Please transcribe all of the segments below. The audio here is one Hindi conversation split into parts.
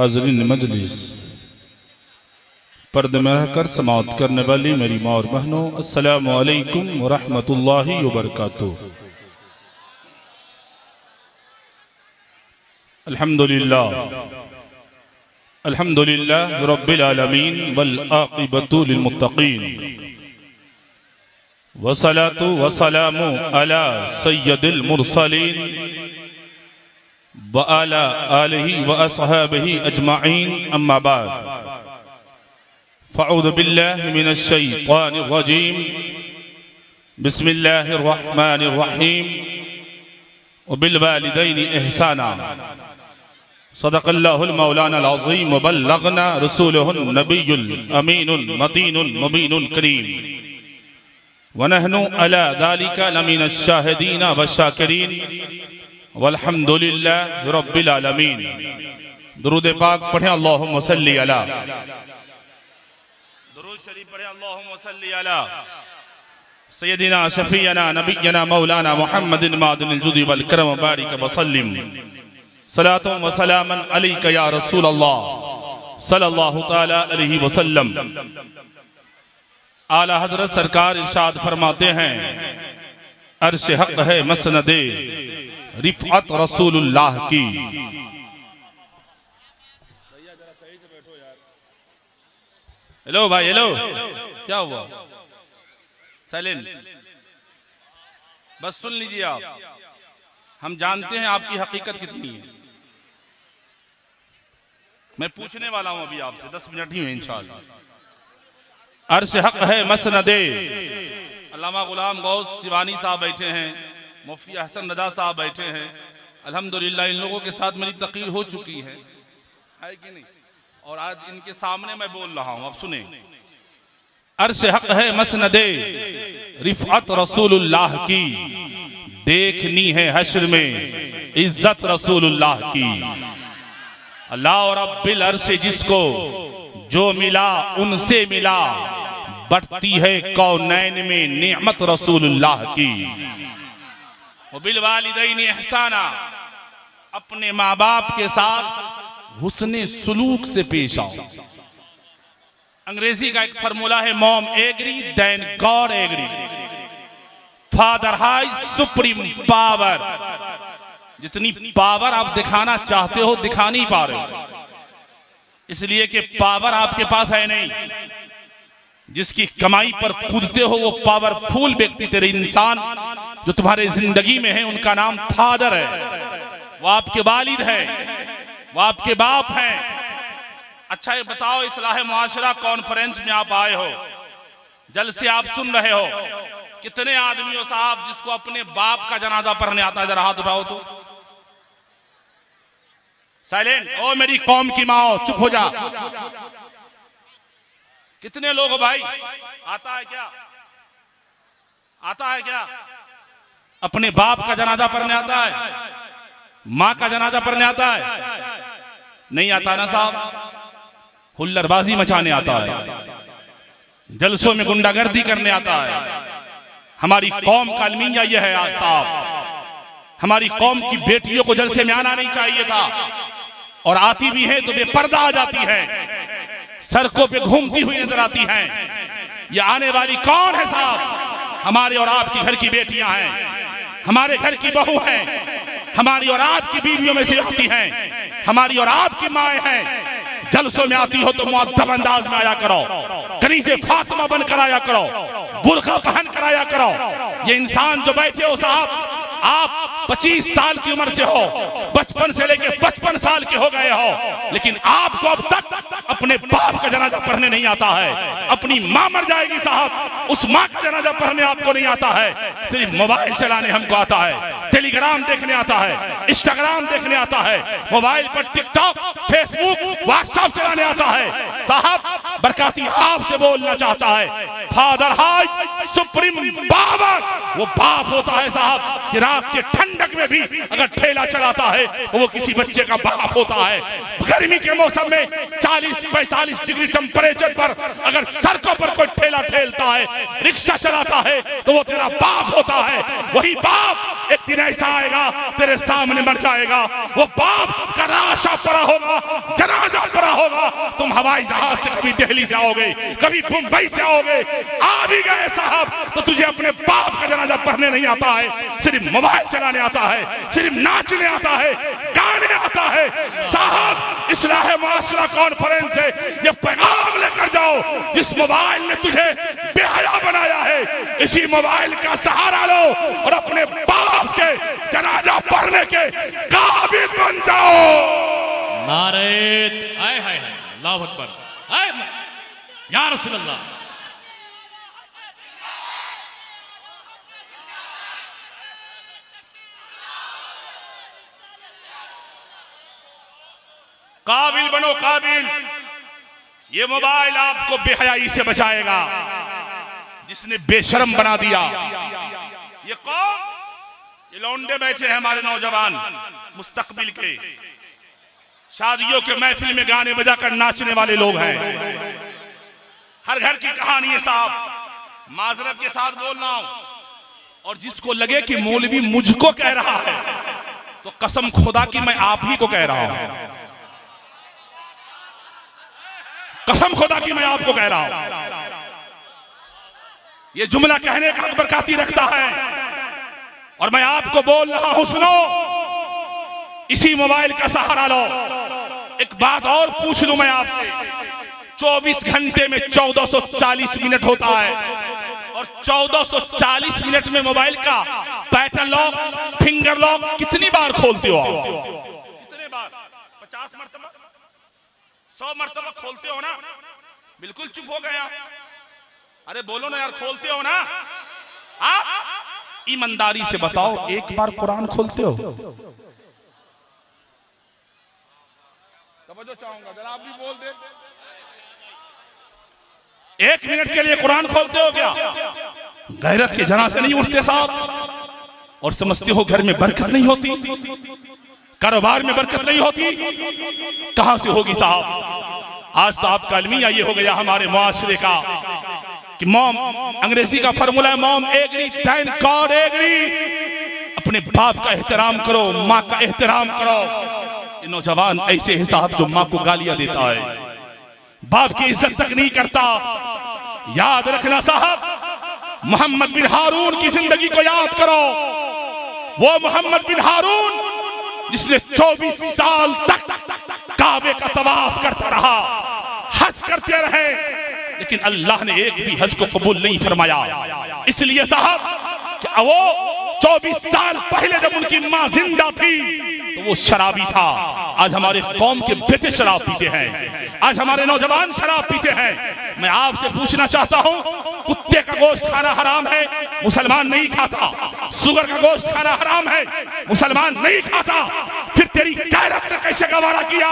हाज़रीन मजलिस, पर्दे में रहकर समाअत करने वाली मेरी माँ और बहनों, अस्सलामु अलैकुम व रहमतुल्लाहि व बरकातुहू। अल्हम्दुलिल्लाह अल्हम्दुलिल्लाह रब्बिल आलमीन वल आक़िबतु लिल मुत्तक़ीन वस्सलातु वस्सलामु अला सय्यदिल मुरसलीन व अला आलिहि व अस्हाबिहि अजमाइन, अम्मा बाद। फ़अऊज़ु बिल्लाहि मिनश शैतानिर रजीम, बिस्मिल्लाहिर रहमानिर रहीम, व बिल वालिदैनि इहसाना, सदक़ल्लाहुल मौलानाल अज़ीम, व बल्लग़ना रसूलुहुन नबियुल अमीनुल मतीनुल मुबीनुल करीम, व नहनु अला ज़ालिका लमिनश शाहिदीन व शाकिरीन, वल्हम्दुलिल्लाहि रब्बिल आलमीन। दुरूद पाक पढ़ें, अल्लाहुम्मा सल्लि अला। दुरूद शरीफ पढ़ें, अल्लाहुम्मा सल्लि अला सय्यदिना शफ़ीअना नबिय्यना मौलाना मुहम्मदिन मादिनिल जुदी वल करम बारिक व सल्लिम सलातुन व सलामन अलैका या रसूल अल्लाह सल्लल्लाहु तआला अलैहि वसल्लम। आला हज़रत सरकार इरशाद फरमाते हैं, अर्श हक़ है मसनदे रिफ़अत रसूलुल्लाह की। हेलो भाई, हेलो, क्या हुआ? साइलेंट, बस सुन लीजिए आप। हम जानते हैं आपकी हकीकत कितनी है। मैं पूछने वाला हूं अभी आपसे, 10 मिनट ही में इंशाअल्लाह। अर्श हक़ है मसनदे, अल्लामा गुलाम गौस सिवानी साहब बैठे हैं, मुफ्ती हसन रजा साहब बैठे हैं। अल्हम्दुलिल्लाह इन लोगों के साथ मेरी तकरीर हो चुकी है कि नहीं? और आज इनके सामने मैं बोल रहा हूं, अब सुने। अर्श हक़ है मसनदे रिफ़अत रसूलुल्लाह की, देखनी है हश्र में इज्जत रसूलुल्लाह की। अल्लाह और रब्बिल अर्श जिसको जो मिला उनसे मिला, बढ़ती है कौनैन में नेमत रसूलुल्लाह की। बिल वालिदैनि इहसाना, अपने माँ बाप के साथ हुस्ने सुलूक से पेश आओ। अंग्रेजी का एक फॉर्मूला है, mom agree then god agree, father his supreme power. जितनी पावर आप दिखाना चाहते हो दिखा नहीं पा रहे हो, इसलिए कि पावर आपके पास है नहीं। जिसकी कमाई पर कूदते हो वो पावरफुल व्यक्ति, तेरे इंसान जो तुम्हारे जिंदगी में है उनका नाम फादर है, वो आपके वालिद है, वो आपके बाप हैं। अच्छा ये बताओ, इस्लाह मुआशरा कॉन्फ्रेंस में आप आए हो, जलसे आप सुन रहे हो, कितने आदमी हो साहब जिसको अपने बाप का जनाजा पढ़ने आता है? जरा हाथ उठाओ तो। साइलेंट, ओ मेरी कौम की माँ, चुप हो जा। कितने लोग हो भाई? आता है क्या? आता है क्या? अपने बाप का जनाजा पढ़ने आता है? माँ का जनाजा पढ़ने आता है? नहीं आता ना साहब। हुल्लड़बाजी मचाने आता है, जलसों में गुंडागर्दी करने आता है। हमारी कौम का अलमिया यह है आज साहब, हमारी कौम की बेटियों को जलसे में आना नहीं चाहिए था, और आती भी है तो बेपर्दा आ जाती है, सड़कों पे घूमती हुई नजर आती हैं। ये आने वाली कौन है साहब? हमारे और आपके घर की बेटियां हैं, हमारे घर की बहू हैं, हमारी और आपकी बीवियों में से आती हैं, हमारी और आपकी माएँ हैं। जलसों में आती हो तो मुअद्दब अंदाज में आया करो, कनीज़े फातिमा बन कर आया करो, बुर्का पहन कर आया करो। ये इंसान जो बैठे हो साहब, आप 25 साल की उम्र से हो, 55 से लेकर 55 साल के हो गए हो, लेकिन आपको अब तक अपने बाप का जनाजा पढ़ने नहीं आता है। अपनी माँ मर जाएगी साहब, उस माँ का जनाजा पढ़ने आपको नहीं आता है। सिर्फ मोबाइल चलाने हमको आता है, टेलीग्राम देखने आता है, इंस्टाग्राम देखने आता है, मोबाइल पर टिकटॉक, फेसबुक, व्हाट्सएप चलाने आता है। साहब बरकाती आपसे बोलना चाहता है, फादर हाइज सुप्रीम पावर वो बाप होता है साहब कि रात के ठंडक में भी अगर ठेला चलाता है तो वो किसी बच्चे का बाप होता है। गर्मी के मौसम में 40-45 डिग्री टेम्परेचर पर अगर सड़कों पर कोई ठेला ठेलता है, रिक्शा चलाता है, तो वो तेरा बाप होता है। वही बाप एक दिन ऐसा आएगा तेरे सामने मर जाएगा। वो बाप का लाशा पड़ा होगा, जनाजा पड़ा होगा, तुम हवाई जहाज से कभी दिल्ली से आओगे, कभी मुंबई से आओगे, आ भी गए साहब तो तुझे अपने बाप का जनाजा पढ़ने नहीं आता है, सिर्फ मोबाइल चलाने आता है, सिर्फ नाचने आता है, गाने आता है। साहब इस्लाह मुआशरा कॉन्फ्रेंस से ये पैगाम लेकर जाओ, जिस मोबाइल ने तुझे बेहया बनाया है, इसी मोबाइल का सहारा लो और अपने बाप के जनाजा पढ़ने के काबिल बन जाओ। नारे आए हाय हाय अल्लाह अकबर आए या रसूल अल्लाह। काबिल बनो काबिल। ये मोबाइल आपको बेहयाई से बचाएगा, जिसने बेशरम बना दिया। ये कौन? ये लौंडे बैठे हैं हमारे नौजवान मुस्तकबिल के, शादियों के महफिल में गाने बजाकर नाचने वाले लोग हैं। हर घर की कहानी है साहब, माजरत के साथ बोल रहा हूं। और जिसको लगे कि मौलवी मुझको कह रहा है तो कसम खुदा की मैं आप ही को कह रहा हूं, कसम खुदा की मैं आपको कह रहा हूं। ये जुमला कहने का हक बरकती रखता है और मैं आपको बोल रहा हूं, सुनो, इसी मोबाइल का सहारा लो। एक बात और पूछ लूं मैं आपसे, 24 घंटे में 1440 मिनट होता है और 1440 मिनट में मोबाइल का पैटर्न लॉक, फिंगर लॉक कितनी बार खोलते हो आप? कितने बार? 50 मरतबा, 100 मरतबा खोलते हो ना? बिल्कुल चुप हो गया। अरे बोलो ना यार, खोलते हो ना? ईमानदारी से बताओ, एक बार कुरान खोलते हो? तवज्जो चाहूंगा, जरा आप भी बोल दे। 1 मिनट के लिए कुरान खोलते हो क्या? गैरत के जना से नहीं उठते साहब और समझते हो घर में बरकत नहीं होती, कारोबार में बरकत नहीं होती, कहां से होगी साहब? आज तो आपका अलमिया ये हो गया हमारे मुआशरे का कि मॉम, अंग्रेजी का फॉर्मूला है mom agree thank God agree. अपने बाप का एहतराम करो, माँ का एहतराम करो। ये नौजवान ऐसे है साहब जो माँ को गालियां देता है, बाप की इज्जत तक नहीं करता। याद रखना साहब, मोहम्मद बिन हारून की जिंदगी को याद करो। वो मोहम्मद बिन हारून जिसने 24 साल तक काबे का तवाफ करता रहा, हज करते रहे, लेकिन अल्लाह ने एक भी हज को कबूल नहीं फरमाया। इसलिए साहब कि वो 24 साल पहले जब उनकी मां जिंदा थी तो वो शराबी था। आज हमारे कौम के बेटे शराब पीते हैं, आज हमारे नौजवान शराब पीते हैं। मैं आपसे पूछना चाहता हूं, कुत्ते का गोश्त खाना हराम है, मुसलमान नहीं खाता। सुगर का गोश्त खाना हराम है, मुसलमान नहीं खाता। फिर तेरी गैरत ने कैसे गवारा किया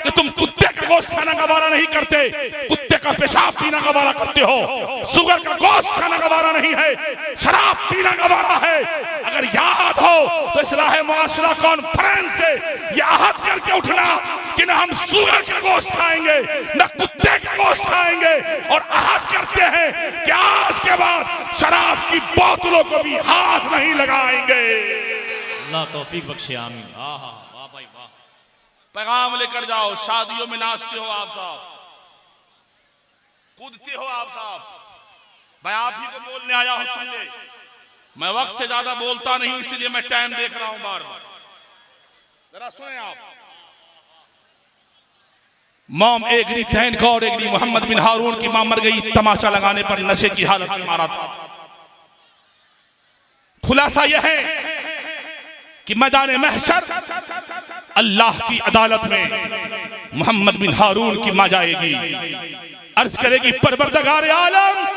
कि तुम कुत्ते का गोश्त खाना गवारा नहीं करते, कुत्ते का पेशाब पीना गवारा करते हो? सुगर का गोश्त खाना गवारा नहीं है, शराब पीना गवारा है। अगर याद हो तो इस्लाह मुआशरा कॉन्फ्रेंस से यह अहद करके उठना कि न हम सुगर का गोश्त खाएंगे, न कुत्ते का गोश्त खाएंगे, और अहद करते हैं कि आज के बाद शराब की बोतलों को भी हाथ नहीं लगाएंगे। अल्लाह तौफीक बख्शे, आमीन। आहा वाह भाई वाह। पैगाम लेकर जाओ। शादियों में नाचते हो आप साहब, कूदते हो आप साहब, मैं आप ही को बोलने आया हूं, सुन ले। मैं वक्त से ज्यादा बोलता नहीं, इसलिए मैं टाइम देख रहा हूं बार बार, जरा सुने आप। मॉम एग्री थैंक गॉड एग्री। मोहम्मद बिन हारून की मां मर गई तमाचा लगाने पर, नशे की हालत में मारा था। खुलासा यह है कि मैदान महशर अल्लाह की अदालत में मोहम्मद बिन हारून की मां जाएगी, अर्ज करेगी परवरदिगार आलम,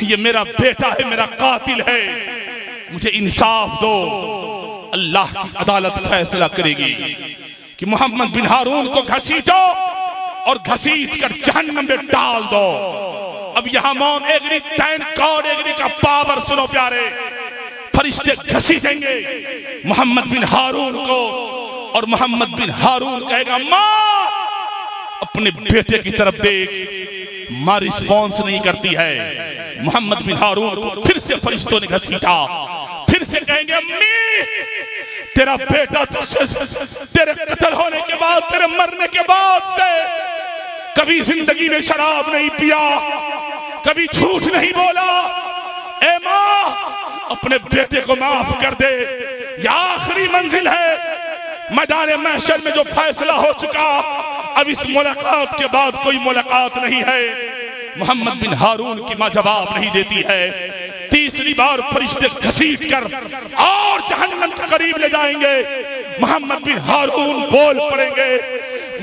ये मेरा बेटा है, मेरा कातिल है, मुझे इंसाफ दो। अल्लाह की अदालत फैसला करेगी कि मोहम्मद बिन हारून को घसीटो और घसीट कर जहन्नम में डाल दो। अब यहां mom agree thank God agree का पावर सुनो प्यारे। फरिश्ते घसीटेंगे मोहम्मद बिन हारून को और मोहम्मद बिन हारून कहेगा मां अपने बेटे की तरफ देख। मां रिस्पॉन्स नहीं करती है। मोहम्मद बिन हारून को फिर से फरिश्तों ने घसीटा, फिर से कहेंगे अम्मी तेरा बेटा तुझसे तेरे कत्ल होने के बाद, तेरे मरने के बाद से कभी जिंदगी में शराब नहीं पिया, कभी झूठ नहीं बोला। ए माँ अपने बेटे को माफ कर दे, यह आखिरी मंजिल है। मैदान महशर में जो फैसला हो चुका, अब इस मुलाकात के बाद कोई मुलाकात नहीं है। मोहम्मद बिन हारून की मां जवाब नहीं देती है। तीसरी बार फरिश्ते घसीट कर और जहन्नम के करीब ले जाएंगे। मोहम्मद बिन हारून बोल पड़ेंगे,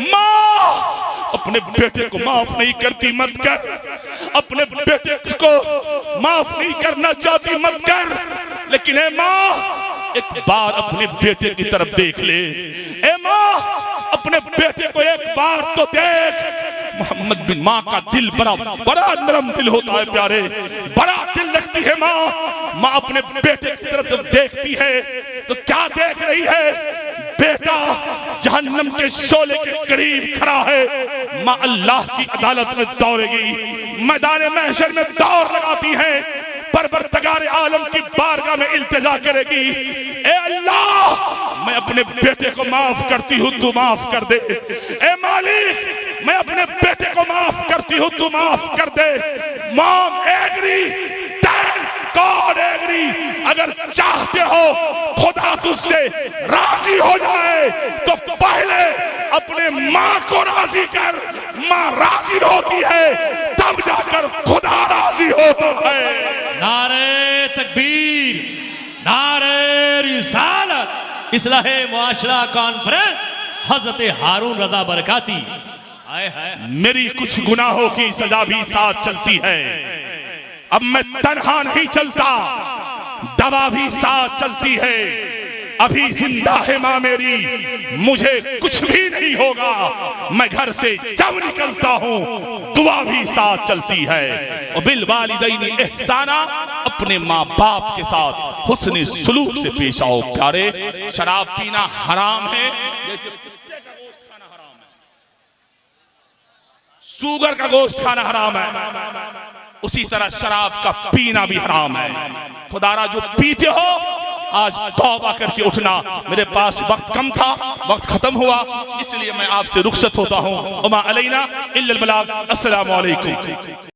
मां अपने बेटे को माफ नहीं करती मत कर, अपने बेटे को माफ नहीं करना चाहती मत कर, लेकिन ए मां एक बार अपने बेटे की तरफ देख ले। ए मां अपने बेटे को एक बार तो देख। मोहम्मद बिन माँ का दिल बड़ा नरम दिल होता है प्यारे, बड़ा दिल लगती है माँ। माँ अपने बेटे की तरफ जब देखती है तो क्या देख रही है? बेटा जहन्नम के शोले के करीब खड़ा है। माँ अल्लाह की अदालत में दौड़ेगी, मैदान महशर में दौड़ लगाती है, परवरदिगार आलम की बारगाह में इल्तिजा करेगी, ए अल्लाह मैं अपने बेटे को माफ करती हूँ, तू माफ कर दे। ए मालिक मैं अपने बेटे को माफ करती हूँ, तू माफ कर दे। मॉम एग्री, डैड गॉड एग्री। अगर चाहते हो खुदा तुझसे राजी हो जाए तो पहले अपने माँ को राजी कर। माँ राजी होती है तब जाकर खुदा राजी होता है। नारे तकबीर, नारे रिसालत, इस्लाहे मुआशरा कॉन्फ्रेंस, हजरत हारून रजा बरकाती। हाय हाय, मेरी कुछ गुनाहों की सजा भी साथ चलती है। अब मैं तन्हा नहीं चलता, दवा भी साथ चलती है। अभी जिंदा है माँ मेरी, मुझे कुछ भी नहीं होगा। मैं घर से जब निकलता हूँ दुआ भी साथ चलती है। और बिल वालिदैनी एहसाना, अपने माँ बाप के साथ हुस्न सुलूक से पेश आओ। प्यारे शराब पीना हराम है, जैसे कुत्ते का गोश्त खाना हराम है, सूगर का गोश्त खाना हराम है, उसी तरह शराब का पीना भी हराम है। खुदारा जो पीते हो आज तौबा करके उठना। मेरे पास वक्त कम था, वक्त खत्म हुआ, इसलिए मैं आपसे रुखसत होता हूँ। उमा अलैना इल्लल बलाग। अस्सलामु अलैकुम।